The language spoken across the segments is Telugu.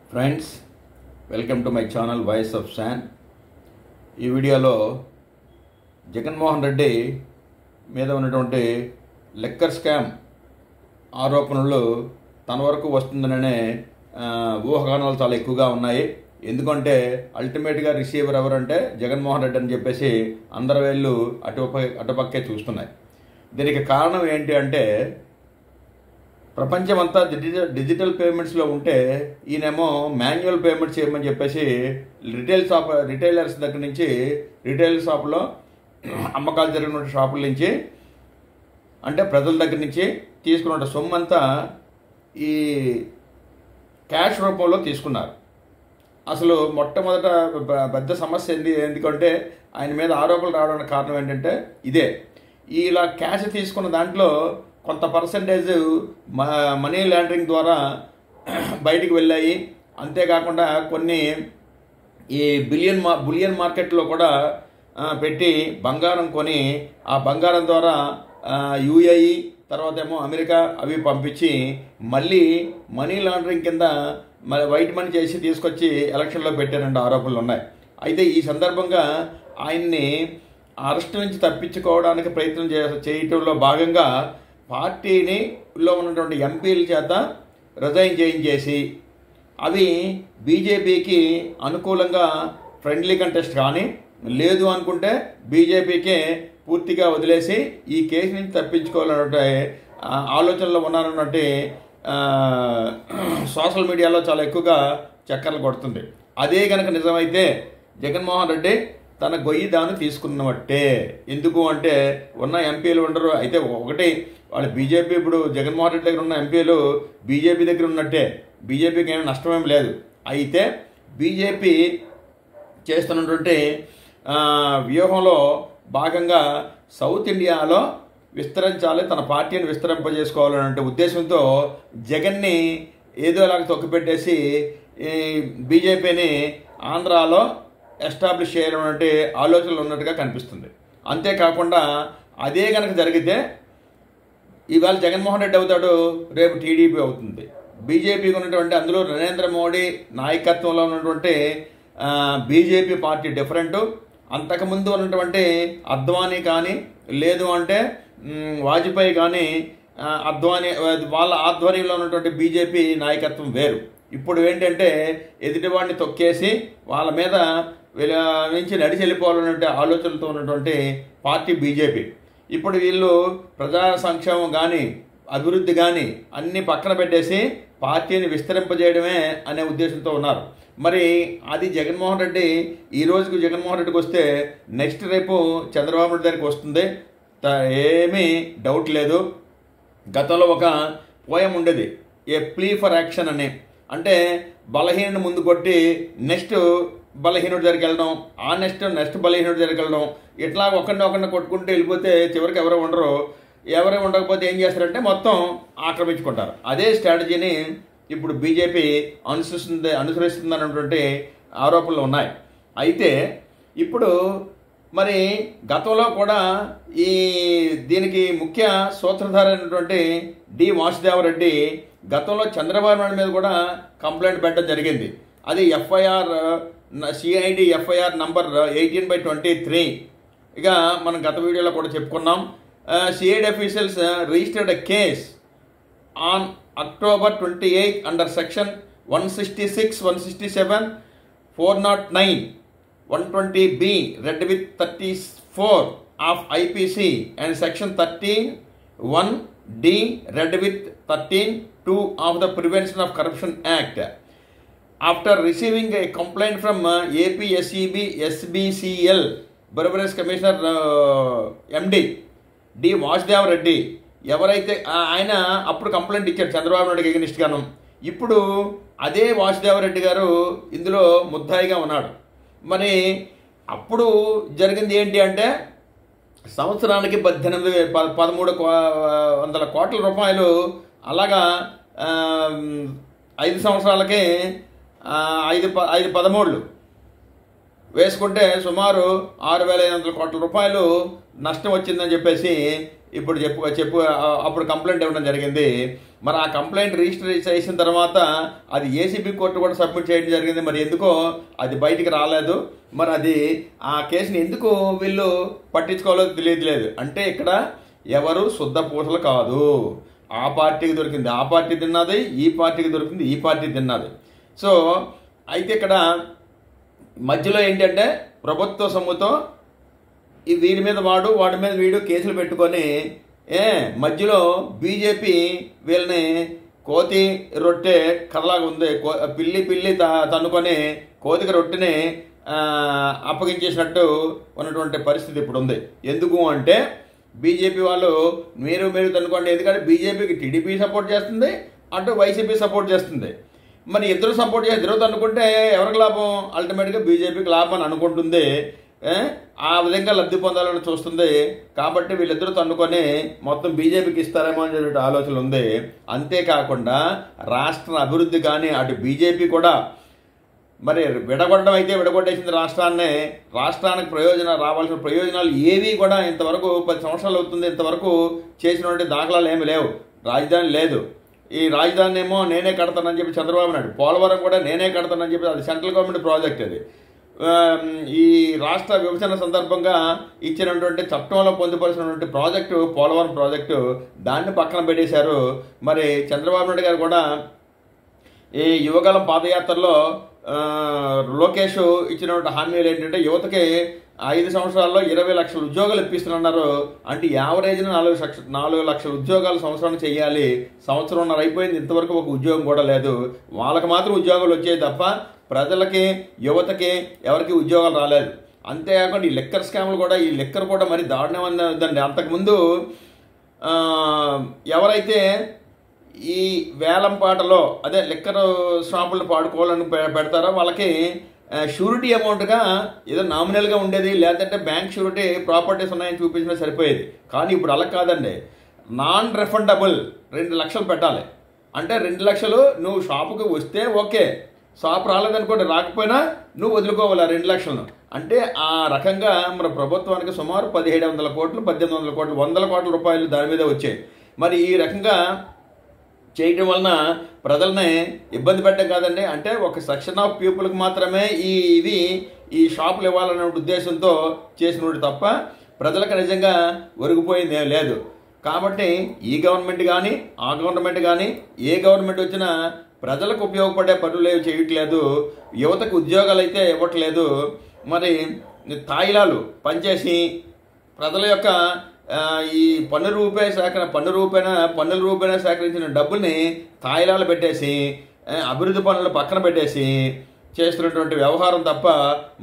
Friends, welcome to my channel voice of San. ఈ వీడియోలో జగన్మోహన్ రెడ్డి మీద ఉన్నటువంటి లెక్కర్ స్కామ్ ఆరోపణలు తన వరకు వస్తుందనే ఊహాగానాలు చాలా ఎక్కువగా ఉన్నాయి. ఎందుకంటే అల్టిమేట్గా రిసీవర్ ఎవరంటే జగన్మోహన్ రెడ్డి అని చెప్పేసి అందరి వేళ్ళు అటుపక్కే చూస్తున్నాయి. దీనికి కారణం ఏంటి అంటే ప్రపంచమంతా డిజిటల్ పేమెంట్స్లో ఉంటే ఈయనేమో మాన్యువల్ పేమెంట్స్ చేయమని చెప్పేసి రిటైలర్స్ దగ్గర నుంచి రిటైల్ షాపులో అమ్మకాలు జరిగిన షాపుల నుంచి అంటే ప్రజల దగ్గర నుంచి తీసుకున్న సొమ్మంతా ఈ క్యాష్ రూపంలో తీసుకున్నారు. అసలు మొట్టమొదట పెద్ద సమస్య ఎందుకంటే ఆయన మీద ఆరోపణలు రావడానికి కారణం ఏంటంటే ఇదే. ఇలా క్యాష్ తీసుకున్న దాంట్లో కొంత పర్సంటేజ్ మనీ లాండరింగ్ ద్వారా బయటికి వెళ్ళాయి. అంతేకాకుండా కొన్ని ఈ బులియన్ మార్కెట్లో కూడా పెట్టి బంగారం కొని ఆ బంగారం ద్వారా యూఏఈ తర్వాత ఏమో అమెరికా అవి పంపించి మళ్ళీ మనీ లాండరింగ్ కింద వైట్ మనీ చేసి తీసుకొచ్చి ఎలక్షన్లో పెట్టారంటే ఆరోపణలు ఉన్నాయి. అయితే ఈ సందర్భంగా ఆయన్ని అరెస్ట్ నుంచి తప్పించుకోవడానికి ప్రయత్నం చేయటంలో భాగంగా పార్టీలో ఉన్నటువంటి ఎంపీల చేత రిజైన్ చేయించేసి అవి బీజేపీకి అనుకూలంగా ఫ్రెండ్లీ కంటెస్ట్ కానీ లేదు అనుకుంటే బీజేపీకే పూర్తిగా వదిలేసి ఈ కేసు నుంచి తప్పించుకోవాలన్నటువంటి ఆలోచనలో ఉన్నారన్నట్టు సోషల్ మీడియాలో చాలా ఎక్కువగా చక్కర్లు కొడుతుంది. అదే కనుక నిజమైతే జగన్మోహన్ రెడ్డి తన గొయ్యి దాన్ని తీసుకున్నట్టే. ఎందుకు అంటే ఉన్న ఎంపీలు ఉండరు. అయితే ఒకటి వాళ్ళు బీజేపీ ఇప్పుడు జగన్మోహన్ రెడ్డి దగ్గర ఉన్న ఎంపీలు బీజేపీ దగ్గర ఉన్నట్టే. బీజేపీకి ఏమైనా నష్టమేం లేదు. అయితే బీజేపీ చేస్తున్నటువంటి వ్యూహంలో భాగంగా సౌత్ ఇండియాలో విస్తరించాలి, తన పార్టీని విస్తరింపజేసుకోవాలనే ఉద్దేశంతో జగన్ని ఏదోలాగా తొక్కిపెట్టేసి బీజేపీని ఆంధ్రాలో ఎస్టాబ్లిష్ చేయాలనే ఆలోచనలు ఉన్నట్టుగా కనిపిస్తుంది. అంతేకాకుండా అదే కనుక జరిగితే ఇవాళ జగన్మోహన్ రెడ్డి అవుతాడు, రేపు టీడీపీ అవుతుంది. బీజేపీకి ఉన్నటువంటి అందులో నరేంద్ర మోడీ నాయకత్వంలో ఉన్నటువంటి బీజేపీ పార్టీ డిఫరెంట్. అంతకుముందు ఉన్నటువంటి అద్వానీ కానీ లేదు అంటే వాజ్పేయి కానీ అద్వానీ వాళ్ళ ఆధ్వర్యంలో ఉన్నటువంటి బీజేపీ నాయకత్వం వేరు. ఇప్పుడు ఏంటంటే ఎదుటివాడిని తొక్కేసి వాళ్ళ మీద నుంచి నడిచి వెళ్ళిపోవాలనే ఆలోచనలతో ఉన్నటువంటి పార్టీ బీజేపీ. ఇప్పుడు వీళ్ళు ప్రజా సంక్షేమం కానీ అభివృద్ధి కానీ అన్ని పక్కన పెట్టేసి పార్టీని విస్తరింపజేయడమే అనే ఉద్దేశంతో ఉన్నారు. మరి అది జగన్మోహన్ రెడ్డి ఈ రోజుకు జగన్మోహన్ రెడ్డికి వస్తే నెక్స్ట్ రేపు చంద్రబాబు నాయుడు దగ్గరికి వస్తుంది, ఏమీ డౌట్ లేదు. గతంలో ఒక పోయం ఉండేది, ఏ ప్లీ ఫర్ యాక్షన్ అని. అంటే బలహీనుడు ముందు కొట్టి నెక్స్ట్ బలహీనుడి దగ్గరికి వెళ్ళడం, ఆ నెక్స్ట్ బలహీనుడి దగ్గరికి వెళ్ళడం, ఇట్లా ఒకరిని కొట్టుకుంటూ వెళ్ళిపోతే చివరికి ఎవరో ఉండరు. ఎవరో ఉండకపోతే ఏం చేస్తారంటే మొత్తం ఆక్రమించుకుంటారు. అదే స్ట్రాటజీని ఇప్పుడు బీజేపీ అనుసరిస్తుందన్నటువంటి ఆరోపణలు ఉన్నాయి. అయితే ఇప్పుడు మరి గతంలో కూడా దీనికి ముఖ్య సూత్రధారి అయినటువంటి డి వాసుదేవరెడ్డి గతంలో చంద్రబాబు నాయుడు మీద కూడా కంప్లైంట్ పెట్టడం జరిగింది. అది సిఐడి ఎఫ్ఐఆర్ నంబర్ 18/23. ఇక మనం గత వీడియోలో కూడా చెప్పుకున్నాం. CID officials registered a case on October 28 under section 166, 167, 409, 120B read with 34 of IPC and section 13(1)D read with 13(2) of the Prevention of Corruption Act. After receiving a complaint from APSEB SBCL Beverage Commissioner MD D Vasudev Reddy, ఎవరైతే ఆయన అప్పుడు కంప్లైంట్ ఇచ్చాడు చంద్రబాబు నాయుడుకి ఎగనిస్ట్ గాను, ఇప్పుడు అదే వాసుదేవరెడ్డి గారు ఇందులో ముద్దాయిగా ఉన్నాడు. మరి అప్పుడు జరిగింది ఏంటి అంటే సంవత్సరానికి 1,300 కోట్ల రూపాయలు అలాగా 5 సంవత్సరాలకి 5 వేసుకుంటే సుమారు 6,500 కోట్ల రూపాయలు నష్టం వచ్చిందని చెప్పేసి ఇప్పుడు చెప్పు అప్పుడు కంప్లైంట్ ఇవ్వడం జరిగింది. మరి ఆ కంప్లైంట్ రిజిస్టర్ చేసిన తర్వాత అది ఏసీబీ కోర్టు కూడా సబ్మిట్ చేయడం జరిగింది. మరి ఎందుకో అది బయటికి రాలేదు. మరి అది ఆ కేసుని ఎందుకు వీళ్ళు పట్టించుకోవాలో తెలియట్లేదు. అంటే ఇక్కడ ఎవరు శుద్ధ పూసలు కాదు. ఆ పార్టీకి దొరికింది ఆ పార్టీ తిన్నది, ఈ పార్టీకి దొరికింది ఈ పార్టీ తిన్నది. సో అయితే ఇక్కడ మధ్యలో ఏంటంటే ప్రభుత్వ సొమ్ముతో ఈ వీడి మీద వాడి మీద వీడు కేసులు పెట్టుకొని మధ్యలో బీజేపీ వీళ్ళని కోతి రొట్టె కర్రలాగా ఉంది, పిల్లి తన్నుకొని కోతికి రొట్టెని అప్పగించేసినట్టు ఉన్నటువంటి పరిస్థితి ఇప్పుడు ఉంది. ఎందుకు అంటే బీజేపీ వాళ్ళు మీరు తన్నుకోండి. ఎందుకంటే బీజేపీకి టీడీపీ సపోర్ట్ చేస్తుంది, అటు వైసీపీ సపోర్ట్ చేస్తుంది. మరి ఇద్దరు సపోర్ట్ చేసి ఇద్దరు తన్నుకుంటే ఎవరికి లాభం? అల్టిమేట్గా బీజేపీకి లాభం అని అనుకుంటుంది. ఆ విధంగా లబ్ధి పొందాలని చూస్తుంది. కాబట్టి వీళ్ళిద్దరూ తన్నుకొని మొత్తం బీజేపీకి ఇస్తారేమో అని చెప్పి ఆలోచన ఉంది. అంతేకాకుండా రాష్ట్ర అభివృద్ధి కానీ అటు బీజేపీ కూడా మరి విడగొట్టడం అయితే విడగొట్టేసింది రాష్ట్రాన్ని. రాష్ట్రానికి రావాల్సిన ప్రయోజనాలు ఏవి కూడా ఇంతవరకు 10 సంవత్సరాలు అవుతుంది, ఇంతవరకు చేసినటువంటి దాఖలాలు ఏమి లేవు. రాజధాని లేదు. ఈ రాజధాని ఏమో నేనే కడతానని చెప్పి చంద్రబాబు నాయుడు, పోలవరం కూడా నేనే కడతానని చెప్పి అది సెంట్రల్ గవర్నమెంట్ ప్రాజెక్ట్. అది ఈ రాష్ట్ర విభజన సందర్భంగా ఇచ్చినటువంటి చట్టంలో పొందుపరిచినటువంటి ప్రాజెక్టు పోలవరం ప్రాజెక్టు, దాన్ని పక్కన పెట్టేశారు. మరి చంద్రబాబు నాయుడు గారు కూడా ఈ యువగలం పాదయాత్రలో లోకేష్ ఇచ్చినటువంటి హామీలు ఏంటంటే యువతకి 5 సంవత్సరాల్లో 20 లక్షల ఉద్యోగాలు ఇప్పిస్తున్నారు. అంటే యావరేజ్న 4 లక్షల ఉద్యోగాలు సంవత్సరాన్ని చేయాలి. సంవత్సరంన్నర అయిపోయింది, ఇంతవరకు ఒక ఉద్యోగం కూడా లేదు. వాళ్ళకి మాత్రం ఉద్యోగాలు వచ్చాయి తప్ప ప్రజలకి యువతకి ఎవరికి ఉద్యోగాలు రాలేదు. అంతేకాకుండా ఈ లిక్కర్ స్కామ్లు కూడా, ఈ లిక్కర్ కూడా మరి దారుణంగా ఉందండి. అంతకుముందు ఎవరైతే ఈ వేలంపాటలో అదే లిక్కర్ షాపులు పాడుకోవాలని పెడతారో వాళ్ళకి షూరిటీ అమౌంట్గా ఏదో నామినల్గా ఉండేది, లేదంటే బ్యాంక్ షూరిటీ ప్రాపర్టీస్ ఉన్నాయని చూపించినా సరిపోయేది. కానీ ఇప్పుడు అలా కాదండి. నాన్ రిఫండబుల్ 2 లక్షలు పెట్టాలి. అంటే 2 లక్షలు నువ్వు షాపుకి వస్తే ఓకే, షాప్ రాలేదనుకోండి, రాకపోయినా నువ్వు వదులుకోవాలి ఆ 2 లక్షలను. అంటే ఆ రకంగా మన ప్రభుత్వానికి సుమారు 1700 కోట్లు 1800 కోట్లు 100 కోట్ల రూపాయలు దాని మీద వచ్చాయి. మరి ఈ రకంగా చేయడం వలన ప్రజల్ని ఇబ్బంది పెట్టడం కాదండి. అంటే ఒక సెక్షన్ ఆఫ్ పీపుల్కి మాత్రమే ఈ షాపులు ఇవ్వాలనే ఉద్దేశంతో చేసినోడు తప్ప ప్రజలకు నిజంగా ఒరిగిపోయింది ఏం లేదు. కాబట్టి ఈ గవర్నమెంట్ కానీ ఆ గవర్నమెంట్ కానీ ఏ గవర్నమెంట్ వచ్చినా ప్రజలకు ఉపయోగపడే పనులు ఏవి చేయట్లేదు, యువతకు ఉద్యోగాలు అయితే ఇవ్వట్లేదు. మరి తాయిలాలు పనిచేసి ప్రజల యొక్క ఈ పన్నుల రూపేణ సేకరించిన డబ్బుల్ని తాయిలాలు పెట్టేసి అభివృద్ధి పనులు పక్కన పెట్టేసి చేస్తున్నటువంటి వ్యవహారం తప్ప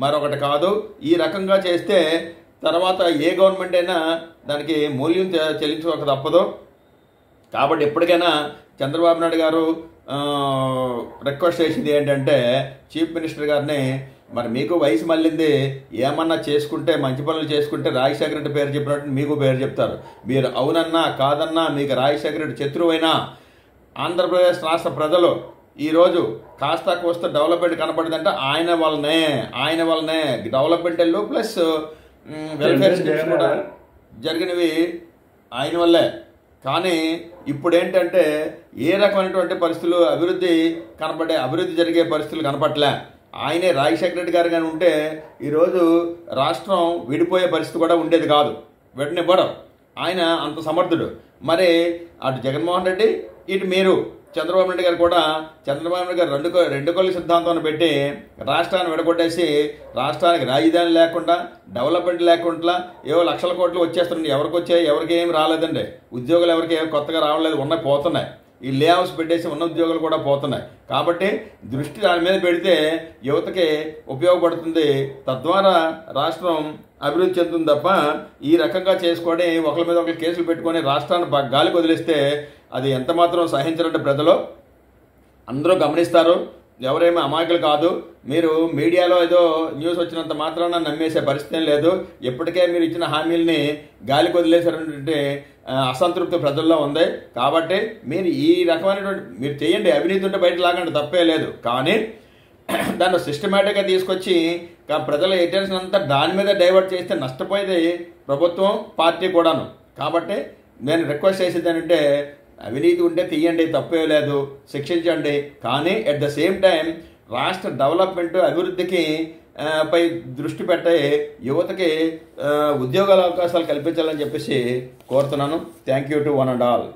మరొకటి కాదు. ఈ రకంగా చేస్తే తర్వాత ఏ గవర్నమెంట్ అయినా దానికి మూల్యం చెల్లించుకోక తప్పదు. కాబట్టి ఎప్పటికైనా చంద్రబాబు నాయుడు గారు రిక్వెస్ట్ చేసింది ఏంటంటే చీఫ్ మినిస్టర్ గారిని, మరి మీకు వయసు మళ్ళింది, ఏమన్నా చేసుకుంటే మంచి పనులు చేసుకుంటే రాజశేఖర రెడ్డి పేరు చెప్పినట్టు మీకు పేరు చెప్తారు. మీరు అవునన్నా కాదన్నా మీకు రాజశేఖర రెడ్డి శత్రువైనా ఆంధ్రప్రదేశ్ రాష్ట్ర ప్రజలు ఈరోజు కాస్త కోస్త డెవలప్మెంట్ కనపడిందంటే ఆయన వల్లనే డెవలప్మెంట్ ప్లస్ వెల్ఫేర్ స్కీమ్స్ కూడా జరిగినవి ఆయన వల్లే. కానీ ఇప్పుడు ఏంటంటే ఏ రకమైనటువంటి పరిస్థితులు అభివృద్ధి జరిగే పరిస్థితులు కనపట్లే. ఆయనే రాజశేఖర రెడ్డి గారు కానీ ఉంటే ఈరోజు రాష్ట్రం విడిపోయే పరిస్థితి కూడా ఉండేది కాదు. వెంటనివ్వడం ఆయన అంత సమర్థుడు. మరి అటు జగన్మోహన్ రెడ్డి, ఇటు మీరు చంద్రబాబు నాయుడు గారు కూడా రెండు కొల్లి సిద్ధాంతాన్ని పెట్టి రాష్ట్రాన్ని విడగొట్టేసి రాష్ట్రానికి రాజధాని లేకుండా డెవలప్మెంట్ లేకుండా ఏవో లక్షల కోట్లు వచ్చేస్తున్నాయి. ఎవరికి వచ్చాయి? ఎవరికి ఏమి రాలేదండి. ఉద్యోగులు ఎవరికి ఏమి కొత్తగా రావట్లేదు, ఉన్నాయి పోతున్నాయి. ఈ లే హౌస్ పెట్టేసి ఉన్న ఉద్యోగులు కూడా పోతున్నాయి. కాబట్టి దృష్టి దాని మీద పెడితే యువతకి ఉపయోగపడుతుంది, తద్వారా రాష్ట్రం అభివృద్ధి చెందుతుంది తప్ప ఈ రకంగా చేసుకొని ఒకరి మీద ఒకరు కేసులు పెట్టుకొని రాష్ట్రాన్ని గాలికి వదిలేస్తే అది ఎంత మాత్రం సహించరంటే ప్రజలు అందరూ గమనిస్తారు. ఎవరేమీ అమాయకులు కాదు. మీరు మీడియాలో ఏదో న్యూస్ వచ్చినంత మాత్రాన నమ్మేసే పరిస్థితి లేదు. ఎప్పటికే మీరు ఇచ్చిన హామీల్ని గాలికి వదిలేసారంటే అసంతృప్తి ప్రజల్లో ఉంది. కాబట్టి మీరు ఈ రకమైనటువంటి మీరు చేయండి, అవినీతి ఉంటే బయట లాగండి, తప్పే లేదు. కానీ దాన్ని సిస్టమేటిక్గా తీసుకొచ్చి ప్రజల అటెన్షన్ అంతా దాని మీద డైవర్ట్ చేస్తే నష్టపోయేది ప్రభుత్వం, పార్టీ కూడాను. కాబట్టి నేను రిక్వెస్ట్ చేసేది ఏంటంటే అవినీతి ఉంటే తీయండి, తప్పే లేదు, శిక్షించండి. కానీ ఎట్ ద సేమ్ టైం రాష్ట్ర డెవలప్మెంట్ అభివృద్ధికి పై దృష్టి పెట్టే యువతకి ఉద్యోగాల అవకాశాలు కల్పించాలని చెప్పేసి కోరుతున్నాను. Thank you to one and all.